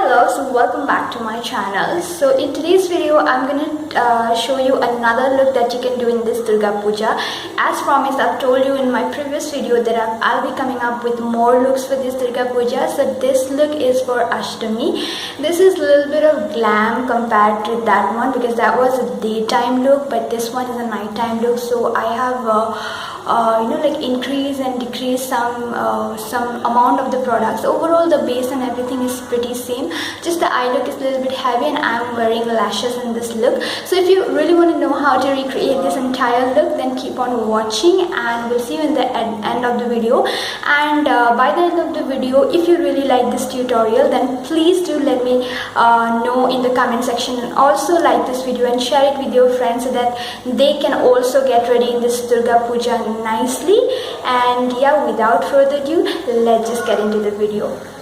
Hello, so welcome back to my channel. So in today's video I'm gonna show you another look that you can do in this Durga Puja. As promised, I've told you in my previous video that I'll be coming up with more looks for this Durga Puja. So this look is for Aastami. This is a little bit of glam compared to that one because that was a daytime look, but this one is a nighttime look. So I have increase and decrease some amount of the products. Overall the base and everything is pretty same, just the eye look is a little bit heavy and I'm wearing lashes in this look. So if you really want to know how to recreate this entire look, then keep on watching and we'll see you in the end of the video. And by the end of the video, if you really like this tutorial, then please do let me know in the comment section, and also like this video and share it with your friends so that they can also get ready in this Durga Puja nicely. And yeah, without further ado, let's just get into the video.